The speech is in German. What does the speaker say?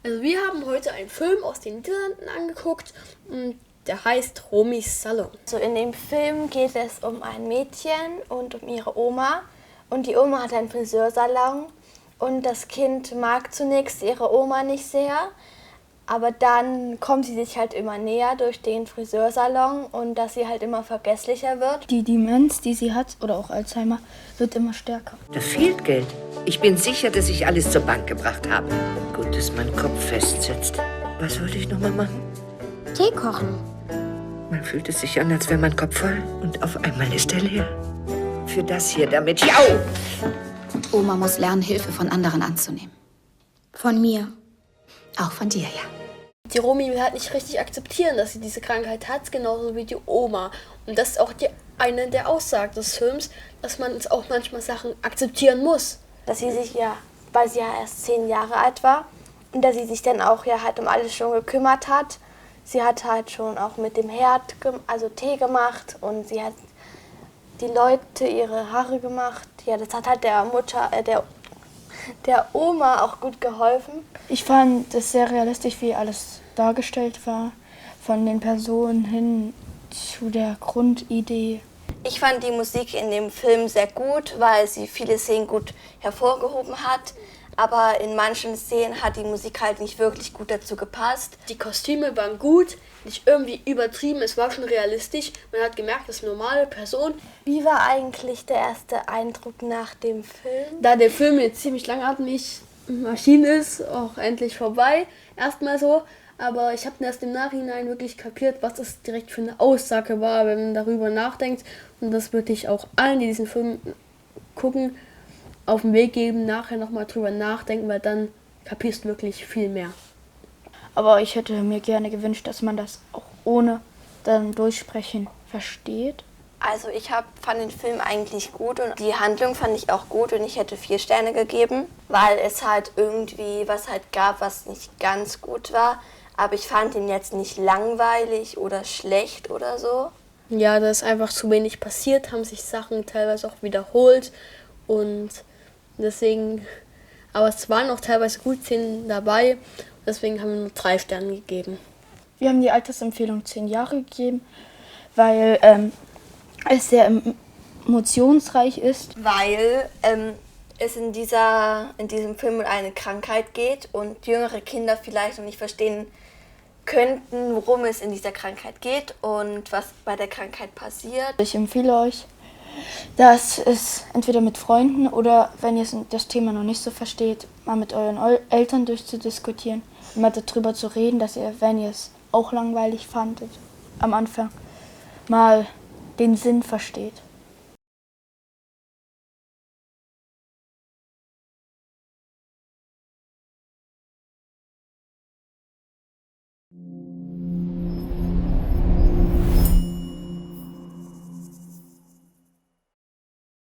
Also wir haben heute einen Film aus den Niederlanden angeguckt und der heißt Romis Salon. So in dem Film geht es um ein Mädchen und um ihre Oma. Und die Oma hat einen Friseursalon und das Kind mag zunächst ihre Oma nicht sehr. Aber dann kommt sie sich halt immer näher durch den Friseursalon und dass sie halt immer vergesslicher wird. Die Demenz, die sie hat, oder auch Alzheimer, wird immer stärker. Da fehlt Geld. Ich bin sicher, dass ich alles zur Bank gebracht habe. Gut, dass mein Kopf festsitzt. Was wollte ich noch mal machen? Tee kochen. Man fühlt es sich an, als wäre mein Kopf voll. Und auf einmal ist er leer. Für das hier damit. Jau! Oma muss lernen, Hilfe von anderen anzunehmen. Von mir. Auch von dir, ja. Die Romi will halt nicht richtig akzeptieren, dass sie diese Krankheit hat, genauso wie die Oma. Und das ist auch eine der Aussagen des Films, dass man jetzt auch manchmal Sachen akzeptieren muss. Dass sie sich weil sie ja erst 10 Jahre alt war und dass sie sich dann auch halt um alles schon gekümmert hat. Sie hat halt schon auch mit dem Herd Tee gemacht und sie hat die Leute ihre Haare gemacht. Ja, das hat halt der Oma auch gut geholfen. Ich fand es sehr realistisch, wie alles dargestellt war, von den Personen hin zu der Grundidee. Ich fand die Musik in dem Film sehr gut, weil sie viele Szenen gut hervorgehoben hat. Aber in manchen Szenen hat die Musik halt nicht wirklich gut dazu gepasst. Die Kostüme waren gut, nicht irgendwie übertrieben, es war schon realistisch. Man hat gemerkt, das ist eine normale Person. Wie war eigentlich der erste Eindruck nach dem Film? Da der Film jetzt ziemlich langatmig erschienen ist, auch endlich vorbei, erstmal so. Aber ich habe erst im Nachhinein wirklich kapiert, was das direkt für eine Aussage war, wenn man darüber nachdenkt. Und das würde ich auch allen, die diesen Film gucken, auf den Weg geben, nachher nochmal drüber nachdenken, weil dann kapierst du wirklich viel mehr. Aber ich hätte mir gerne gewünscht, dass man das auch ohne dann Durchsprechen versteht. Also fand den Film eigentlich gut und die Handlung fand ich auch gut und ich hätte 4 Sterne gegeben, weil es halt irgendwie was halt gab, was nicht ganz gut war. Aber ich fand ihn jetzt nicht langweilig oder schlecht oder so. Ja, da ist einfach zu wenig passiert, haben sich Sachen teilweise auch wiederholt und deswegen, aber es waren auch teilweise gut Szenen dabei, deswegen haben wir nur 3 Sterne gegeben. Wir haben die Altersempfehlung 10 Jahre gegeben, weil es sehr emotionsreich ist. Weil es in diesem Film um eine Krankheit geht und jüngere Kinder vielleicht noch nicht verstehen könnten, worum es in dieser Krankheit geht und was bei der Krankheit passiert. Ich empfehle euch, dass es entweder mit Freunden oder, wenn ihr das Thema noch nicht so versteht, mal mit euren Eltern durchzudiskutieren, mal darüber zu reden, dass ihr, wenn ihr es auch langweilig fandet, am Anfang mal den Sinn versteht.